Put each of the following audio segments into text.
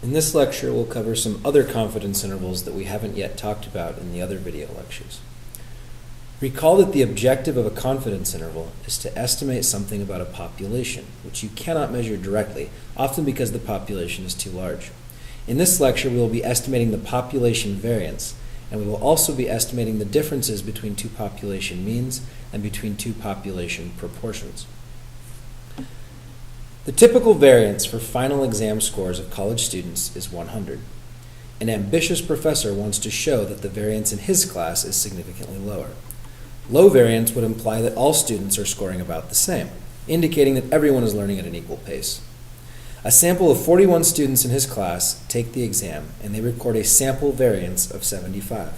In this lecture, we'll cover some other confidence intervals that we haven't yet talked about in the other video lectures. Recall that the objective of a confidence interval is to estimate something about a population, which you cannot measure directly, often because the population is too large. In this lecture, we will be estimating the population variance, and we will also be estimating the differences between two population means and between two population proportions. The typical variance for final exam scores of college students is 100. An ambitious professor wants to show that the variance in his class is significantly lower. Low variance would imply that all students are scoring about the same, indicating that everyone is learning at an equal pace. A sample of 41 students in his class take the exam, and they record a sample variance of 75.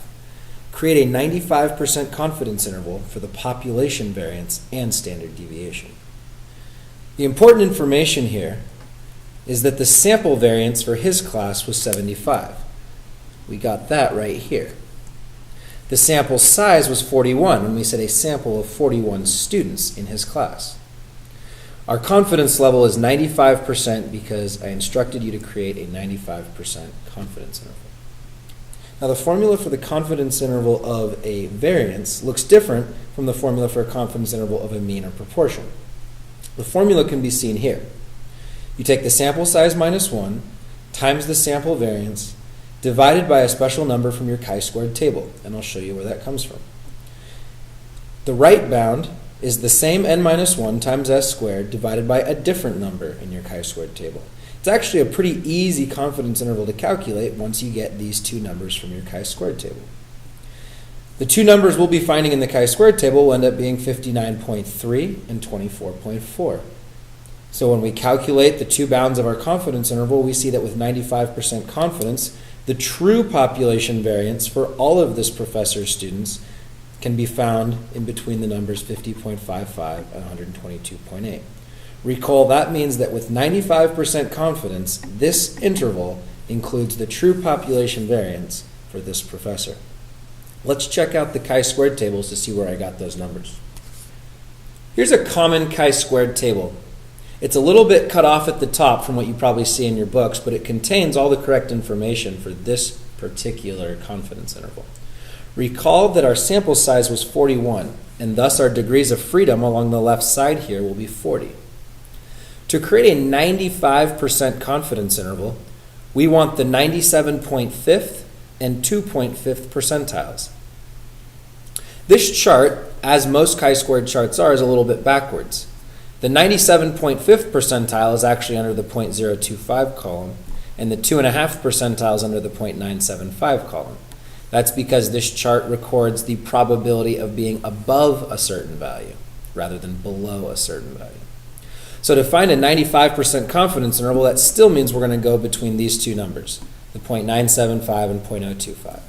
Create a 95% confidence interval for the population variance and standard deviation. The important information here is that the sample variance for his class was 75. We got that right here. The sample size was 41 when we said a sample of 41 students in his class. Our confidence level is 95% because I instructed you to create a 95% confidence interval. Now the formula for the confidence interval of a variance looks different from the formula for a confidence interval of a mean or proportion. The formula can be seen here. You take the sample size minus 1 times the sample variance divided by a special number from your chi-squared table, and I'll show you where that comes from. The right bound is the same n minus 1 times s squared divided by a different number in your chi-squared table. It's actually a pretty easy confidence interval to calculate once you get these two numbers from your chi-squared table. The two numbers we'll be finding in the chi-squared table will end up being 59.3 and 24.4. So when we calculate the two bounds of our confidence interval, we see that with 95% confidence, the true population variance for all of this professor's students can be found in between the numbers 50.55 and 122.8. Recall that means that with 95% confidence, this interval includes the true population variance for this professor. Let's check out the chi-squared tables to see where I got those numbers. Here's a common chi-squared table. It's a little bit cut off at the top from what you probably see in your books, but it contains all the correct information for this particular confidence interval. Recall that our sample size was 41, and thus our degrees of freedom along the left side here will be 40. To create a 95% confidence interval, we want the 97.5th and 2.5th percentiles. This chart, as most chi-squared charts are, is a little bit backwards. The 97.5th percentile is actually under the 0.025 column, and the 2.5 percentiles under the 0.975 column. That's because this chart records the probability of being above a certain value rather than below a certain value. So to find a 95% confidence interval, that still means we're going to go between these two numbers, the 0.975 and 0.025.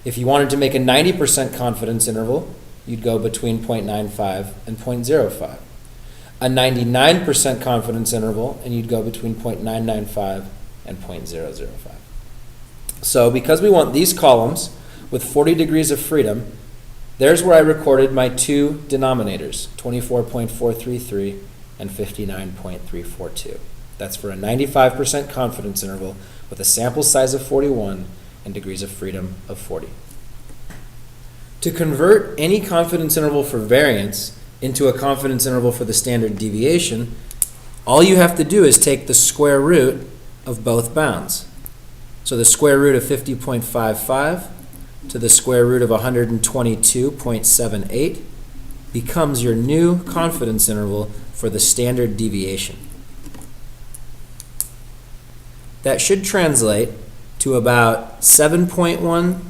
If you wanted to make a 90% confidence interval, you'd go between 0.95 and 0.05. A 99% confidence interval, and you'd go between 0.995 and 0.005. So because we want these columns with 40 degrees of freedom, there's where I recorded my two denominators, 24.433 and 59.342. That's for a 95% confidence interval with a sample size of 41 and degrees of freedom of 40. To convert any confidence interval for variance into a confidence interval for the standard deviation, all you have to do is take the square root of both bounds. So the square root of 50.55 to the square root of 122.78 becomes your new confidence interval for the standard deviation. That should translate to about 7.1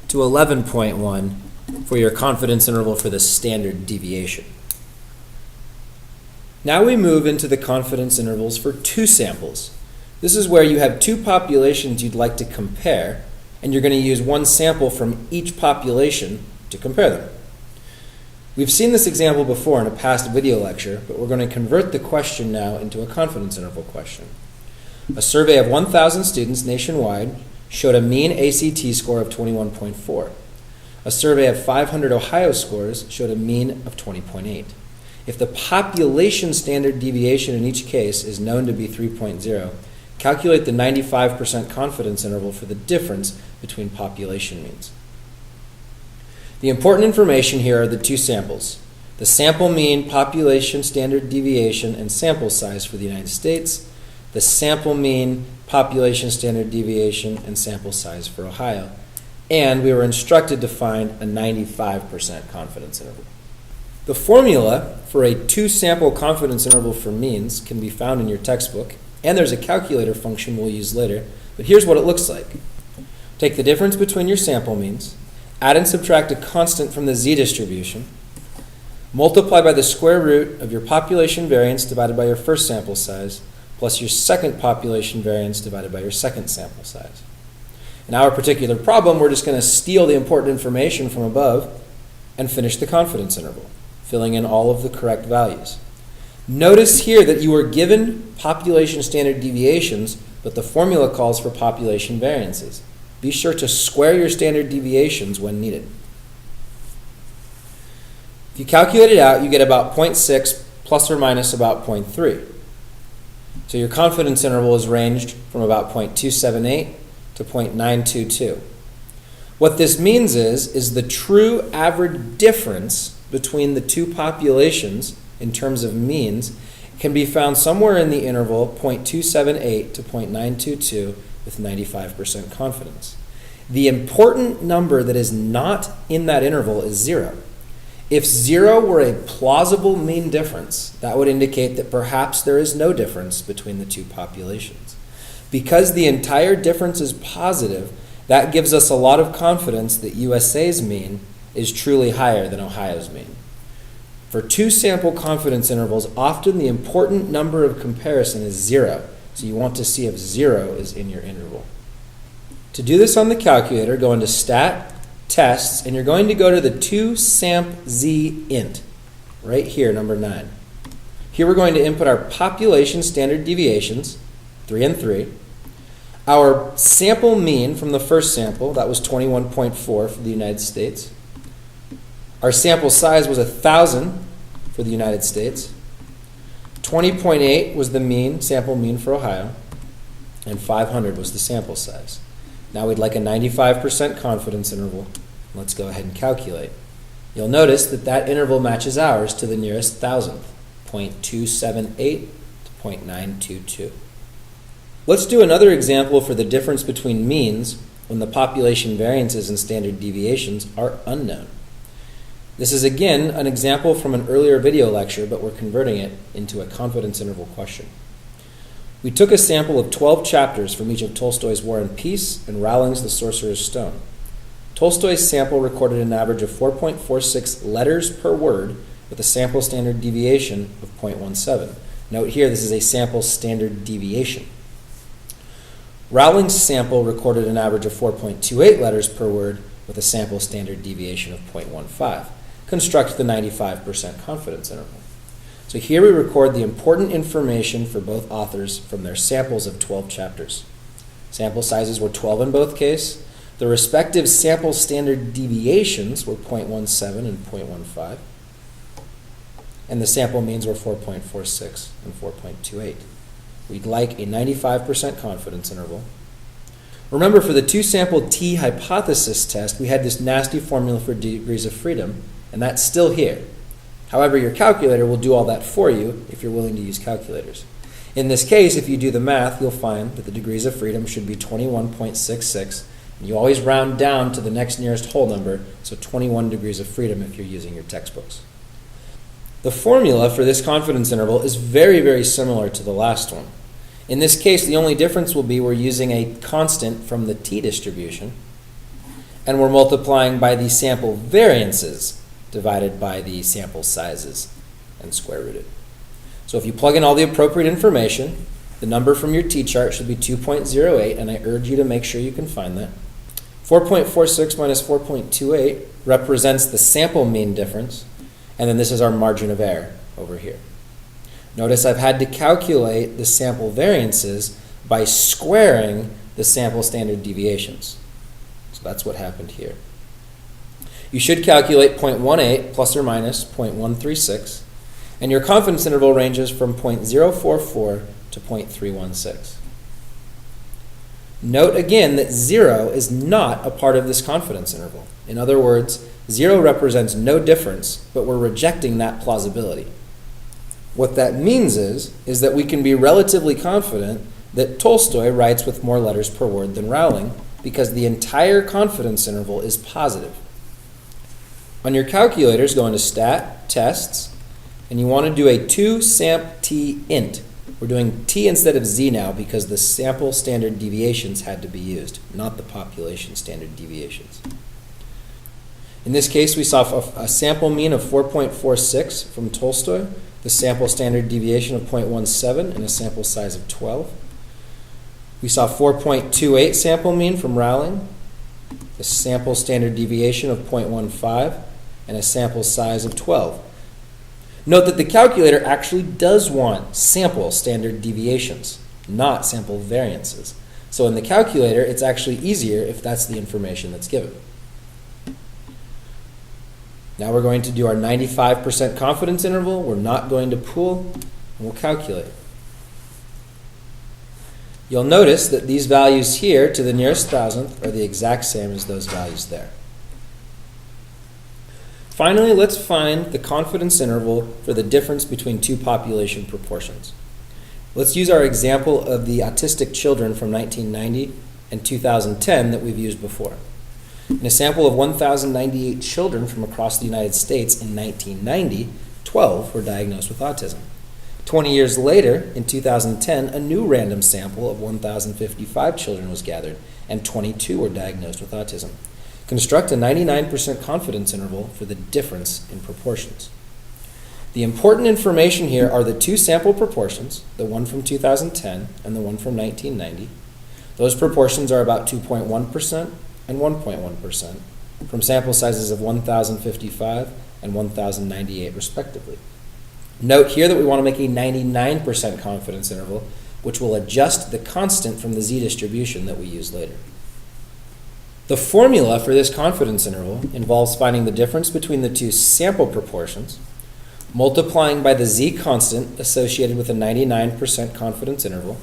to 11.1 for your confidence interval for the standard deviation. Now we move into the confidence intervals for two samples. This is where you have two populations you'd like to compare, and you're going to use one sample from each population to compare them. We've seen this example before in a past video lecture, but we're going to convert the question now into a confidence interval question. A survey of 1,000 students nationwide showed a mean ACT score of 21.4. A survey of 500 Ohio scores showed a mean of 20.8. If the population standard deviation in each case is known to be 3.0, calculate the 95% confidence interval for the difference between population means. The important information here are the two samples: the sample mean, population standard deviation, and sample size for the United States, the sample mean, population standard deviation, and sample size for Ohio, and we were instructed to find a 95% confidence interval. The formula for a two-sample confidence interval for means can be found in your textbook, and there's a calculator function we'll use later, but here's what it looks like. Take the difference between your sample means, add and subtract a constant from the z-distribution, multiply by the square root of your population variance divided by your first sample size, plus your second population variance divided by your second sample size. In our particular problem, we're just going to steal the important information from above and finish the confidence interval, filling in all of the correct values. Notice here that you are given population standard deviations, but the formula calls for population variances. Be sure to square your standard deviations when needed. If you calculate it out, you get about 0.6 plus or minus about 0.3. So your confidence interval is ranged from about 0.278 to 0.922. What this means is the true average difference between the two populations in terms of means can be found somewhere in the interval 0.278 to 0.922 with 95% confidence. The important number that is not in that interval is 0. If 0 were a plausible mean difference, that would indicate that perhaps there is no difference between the two populations. Because the entire difference is positive, that gives us a lot of confidence that USA's mean is truly higher than Ohio's mean. For two sample confidence intervals, often the important number of comparison is 0. So you want to see if 0 is in your interval. To do this on the calculator, go into Stat, Tests, and you're going to go to the 2SAMP-Z int, right here, number 9. Here we're going to input our population standard deviations, 3 and 3. Our sample mean from the first sample, that was 21.4 for the United States. Our sample size was 1,000 for the United States. 20.8 was the sample mean for Ohio, and 500 was the sample size. Now we'd like a 95% confidence interval. Let's go ahead and calculate. You'll notice that that interval matches ours to the nearest thousandth, 0.278 to 0.922. Let's do another example for the difference between means when the population variances and standard deviations are unknown. This is again an example from an earlier video lecture, but we're converting it into a confidence interval question. We took a sample of 12 chapters from each of Tolstoy's War and Peace and Rowling's The Sorcerer's Stone. Tolstoy's sample recorded an average of 4.46 letters per word with a sample standard deviation of 0.17. Note here, this is a sample standard deviation. Rowling's sample recorded an average of 4.28 letters per word with a sample standard deviation of 0.15. Construct the 95% confidence interval. So here we record the important information for both authors from their samples of 12 chapters. Sample sizes were 12 in both cases. The respective sample standard deviations were 0.17 and 0.15. And the sample means were 4.46 and 4.28. We'd like a 95% confidence interval. Remember, for the two-sample t-hypothesis test, we had this nasty formula for degrees of freedom, and that's still here. However, your calculator will do all that for you if you're willing to use calculators. In this case, if you do the math, you'll find that the degrees of freedom should be 21.66, and you always round down to the next nearest whole number, so 21 degrees of freedom if you're using your textbooks. The formula for this confidence interval is very, very similar to the last one. In this case, the only difference will be we're using a constant from the t-distribution, and we're multiplying by the sample variances divided by the sample sizes and square rooted. So if you plug in all the appropriate information, the number from your t-chart should be 2.08, and I urge you to make sure you can find that. 4.46 minus 4.28 represents the sample mean difference, and then this is our margin of error over here. Notice I've had to calculate the sample variances by squaring the sample standard deviations. So that's what happened here. You should calculate 0.18 plus or minus 0.136, and your confidence interval ranges from 0.044 to 0.316. Note again that 0 is not a part of this confidence interval. In other words, 0 represents no difference, but we're rejecting that plausibility. What that means is that we can be relatively confident that Tolstoy writes with more letters per word than Rowling because the entire confidence interval is positive. On your calculators, go into Stat, Tests, and you want to do a 2SAMP_T int. We're doing T instead of Z now because the sample standard deviations had to be used, not the population standard deviations. In this case, we saw a sample mean of 4.46 from Tolstoy, the sample standard deviation of 0.17, and a sample size of 12. We saw 4.28 sample mean from Rowling, the sample standard deviation of 0.15, and a sample size of 12. Note that the calculator actually does want sample standard deviations, not sample variances. So in the calculator, it's actually easier if that's the information that's given. Now we're going to do our 95% confidence interval. We're not going to pool, and we'll calculate. You'll notice that these values here to the nearest thousandth are the exact same as those values there. Finally, let's find the confidence interval for the difference between two population proportions. Let's use our example of the autistic children from 1990 and 2010 that we've used before. In a sample of 1,098 children from across the United States in 1990, 12 were diagnosed with autism. 20 years later, in 2010, a new random sample of 1,055 children was gathered, and 22 were diagnosed with autism. Construct a 99% confidence interval for the difference in proportions. The important information here are the two sample proportions, the one from 2010 and the one from 1990. Those proportions are about 2.1% and 1.1% from sample sizes of 1,055 and 1,098 respectively. Note here that we want to make a 99% confidence interval, which will adjust the constant from the z-distribution that we use later. The formula for this confidence interval involves finding the difference between the two sample proportions, multiplying by the z constant associated with a 99% confidence interval,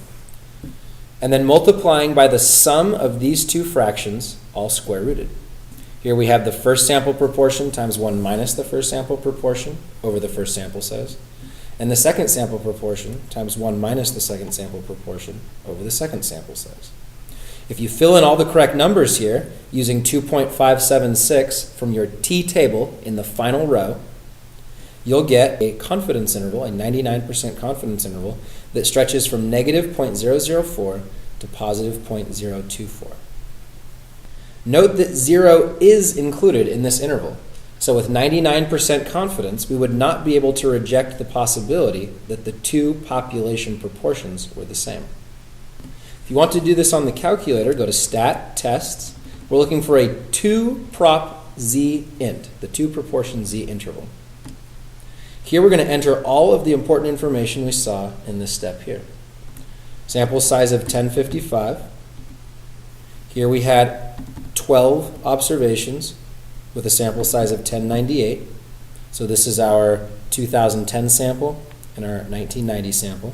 and then multiplying by the sum of these two fractions, all square rooted. Here we have the first sample proportion times 1 minus the first sample proportion over the first sample size, and the second sample proportion times 1 minus the second sample proportion over the second sample size. If you fill in all the correct numbers here, using 2.576 from your T table in the final row, you'll get a confidence interval, a 99% confidence interval, that stretches from negative 0.004 to positive 0.024. Note that 0 is included in this interval. So with 99% confidence, we would not be able to reject the possibility that the two population proportions were the same. If you want to do this on the calculator, go to Stat, Tests. We're looking for a 2-prop z int, the two proportion z interval. Here we're going to enter all of the important information we saw in this step here. Sample size of 1055. Here we had 12 observations with a sample size of 1098. So this is our 2010 sample and our 1990 sample.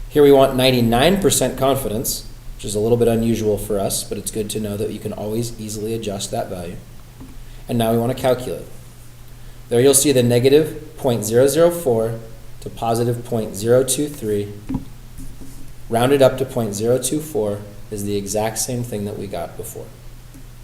Here we want 99% confidence, which is a little bit unusual for us, but it's good to know that you can always easily adjust that value. And now we want to calculate. There you'll see the negative 0.004 to positive 0.023. Rounded up to 0.024 is the exact same thing that we got before.